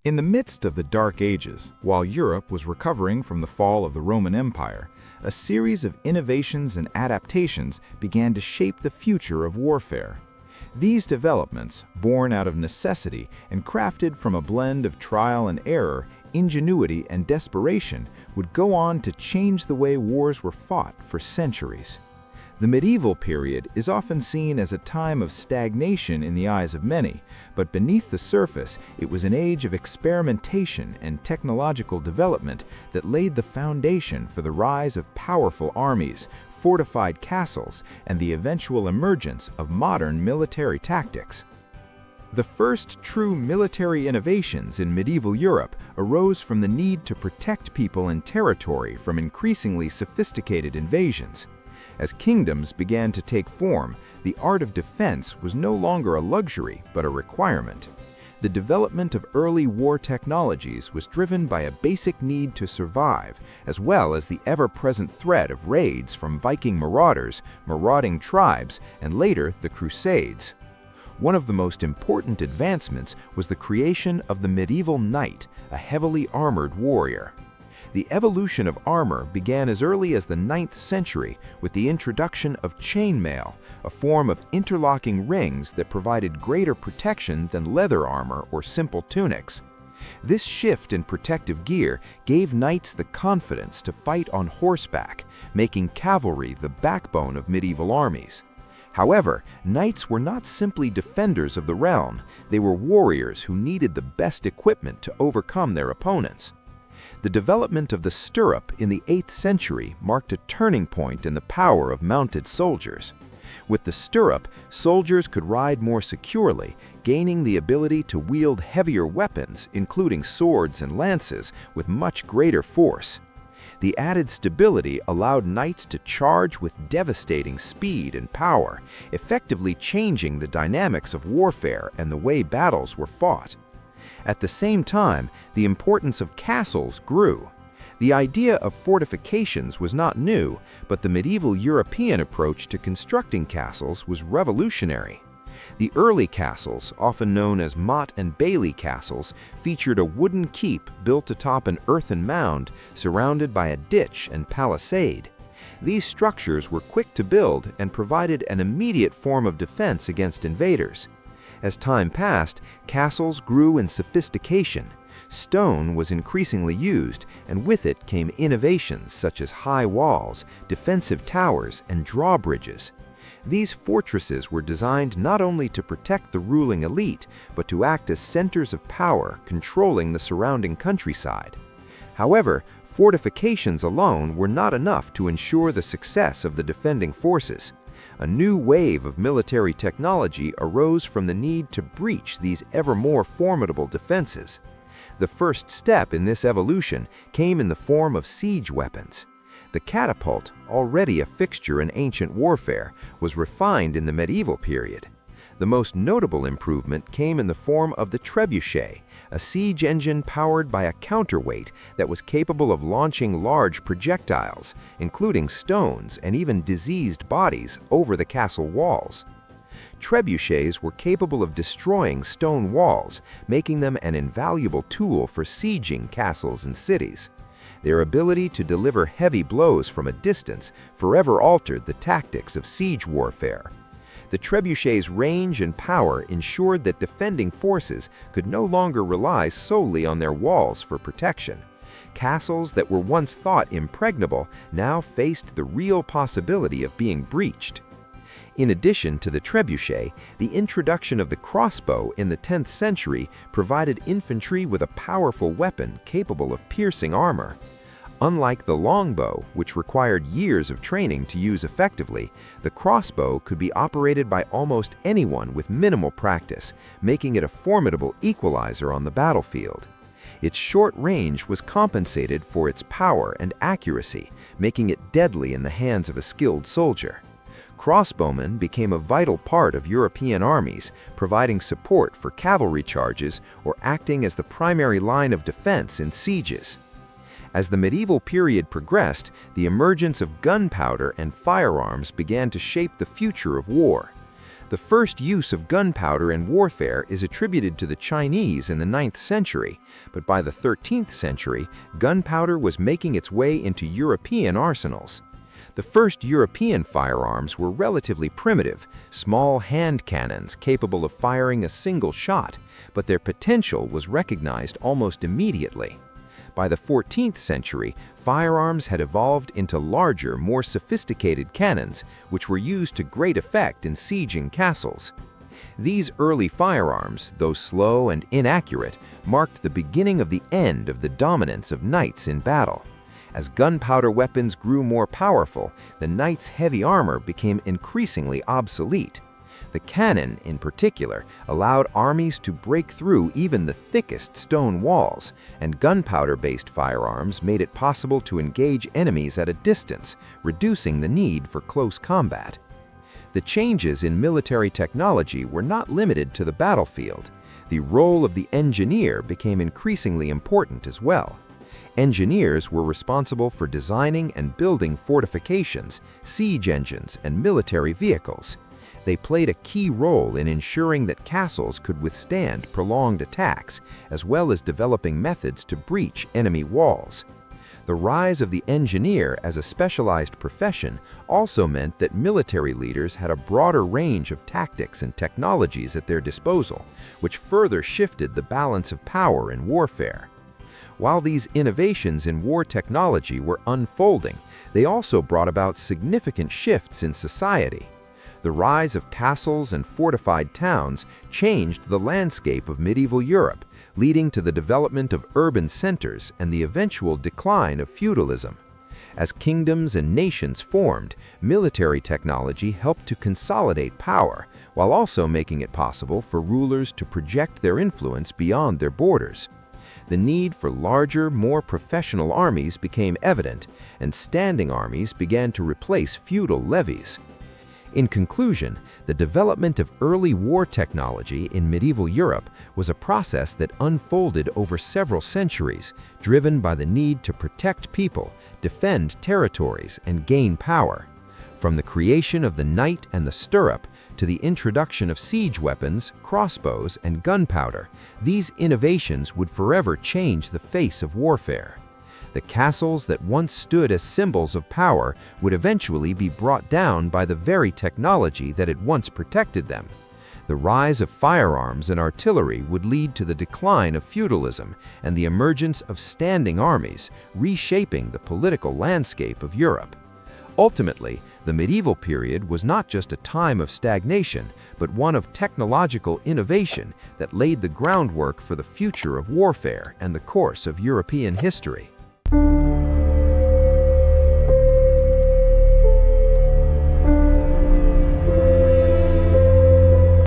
In the midst of the Dark Ages, while Europe was recovering from the fall of the Roman Empire, a series of innovations and adaptations began to shape the future of warfare. These developments, born out of necessity and crafted from a blend of trial and error, ingenuity and desperation, would go on to change the way wars were fought for centuries. The medieval period is often seen as a time of stagnation in the eyes of many, but beneath the surface, it was an age of experimentation and technological development that laid the foundation for the rise of powerful armies, fortified castles, and the eventual emergence of modern military tactics. The first true military innovations in medieval Europe arose from the need to protect people and territory from increasingly sophisticated invasions. As kingdoms began to take form, the art of defense was no longer a luxury but a requirement. The development of early war technologies was driven by a basic need to survive, as well as the ever-present threat of raids from Viking marauders, marauding tribes, and later the Crusades. One of the most important advancements was the creation of the medieval knight, a heavily armored warrior. The evolution of armor began as early as the 9th century with the introduction of chainmail, a form of interlocking rings that provided greater protection than leather armor or simple tunics. This shift in protective gear gave knights the confidence to fight on horseback, making cavalry the backbone of medieval armies. However, knights were not simply defenders of the realm, they were warriors who needed the best equipment to overcome their opponents. The development of the stirrup in the 8th century marked a turning point in the power of mounted soldiers. With the stirrup, soldiers could ride more securely, gaining the ability to wield heavier weapons, including swords and lances, with much greater force. The added stability allowed knights to charge with devastating speed and power, effectively changing the dynamics of warfare and the way battles were fought. At the same time, the importance of castles grew. The idea of fortifications was not new, but the medieval European approach to constructing castles was revolutionary. The early castles, often known as motte and bailey castles, featured a wooden keep built atop an earthen mound surrounded by a ditch and palisade. These structures were quick to build and provided an immediate form of defense against invaders. As time passed, castles grew in sophistication. Stone was increasingly used, and with it came innovations such as high walls, defensive towers, and drawbridges. These fortresses were designed not only to protect the ruling elite, but to act as centers of power, controlling the surrounding countryside. However, fortifications alone were not enough to ensure the success of the defending forces. A new wave of military technology arose from the need to breach these ever more formidable defenses. The first step in this evolution came in the form of siege weapons. The catapult, already a fixture in ancient warfare, was refined in the medieval period. The most notable improvement came in the form of the trebuchet, a siege engine powered by a counterweight that was capable of launching large projectiles, including stones and even diseased bodies, over the castle walls. Trebuchets were capable of destroying stone walls, making them an invaluable tool for sieging castles and cities. Their ability to deliver heavy blows from a distance forever altered the tactics of siege warfare. The trebuchet's range and power ensured that defending forces could no longer rely solely on their walls for protection. Castles that were once thought impregnable now faced the real possibility of being breached. In addition to the trebuchet, the introduction of the crossbow in the 10th century provided infantry with a powerful weapon capable of piercing armor. Unlike the longbow, which required years of training to use effectively, the crossbow could be operated by almost anyone with minimal practice, making it a formidable equalizer on the battlefield. Its short range was compensated for its power and accuracy, making it deadly in the hands of a skilled soldier. Crossbowmen became a vital part of European armies, providing support for cavalry charges or acting as the primary line of defense in sieges. As the medieval period progressed, the emergence of gunpowder and firearms began to shape the future of war. The first use of gunpowder in warfare is attributed to the Chinese in the 9th century, but by the 13th century, gunpowder was making its way into European arsenals. The first European firearms were relatively primitive, small hand cannons capable of firing a single shot, but their potential was recognized almost immediately. By the 14th century, firearms had evolved into larger, more sophisticated cannons, which were used to great effect in sieging castles. These early firearms, though slow and inaccurate, marked the beginning of the end of the dominance of knights in battle. As gunpowder weapons grew more powerful, the knight's heavy armor became increasingly obsolete. The cannon, in particular, allowed armies to break through even the thickest stone walls, and gunpowder-based firearms made it possible to engage enemies at a distance, reducing the need for close combat. The changes in military technology were not limited to the battlefield. The role of the engineer became increasingly important as well. Engineers were responsible for designing and building fortifications, siege engines, and military vehicles. They played a key role in ensuring that castles could withstand prolonged attacks, as well as developing methods to breach enemy walls. The rise of the engineer as a specialized profession also meant that military leaders had a broader range of tactics and technologies at their disposal, which further shifted the balance of power in warfare. While these innovations in war technology were unfolding, they also brought about significant shifts in society. The rise of castles and fortified towns changed the landscape of medieval Europe, leading to the development of urban centers and the eventual decline of feudalism. As kingdoms and nations formed, military technology helped to consolidate power, while also making it possible for rulers to project their influence beyond their borders. The need for larger, more professional armies became evident, and standing armies began to replace feudal levies. In conclusion, the development of early war technology in medieval Europe was a process that unfolded over several centuries, driven by the need to protect people, defend territories, and gain power. From the creation of the knight and the stirrup to the introduction of siege weapons, crossbows, and gunpowder, these innovations would forever change the face of warfare. The castles that once stood as symbols of power would eventually be brought down by the very technology that had once protected them. The rise of firearms and artillery would lead to the decline of feudalism and the emergence of standing armies, reshaping the political landscape of Europe. Ultimately, the medieval period was not just a time of stagnation, but one of technological innovation that laid the groundwork for the future of warfare and the course of European history.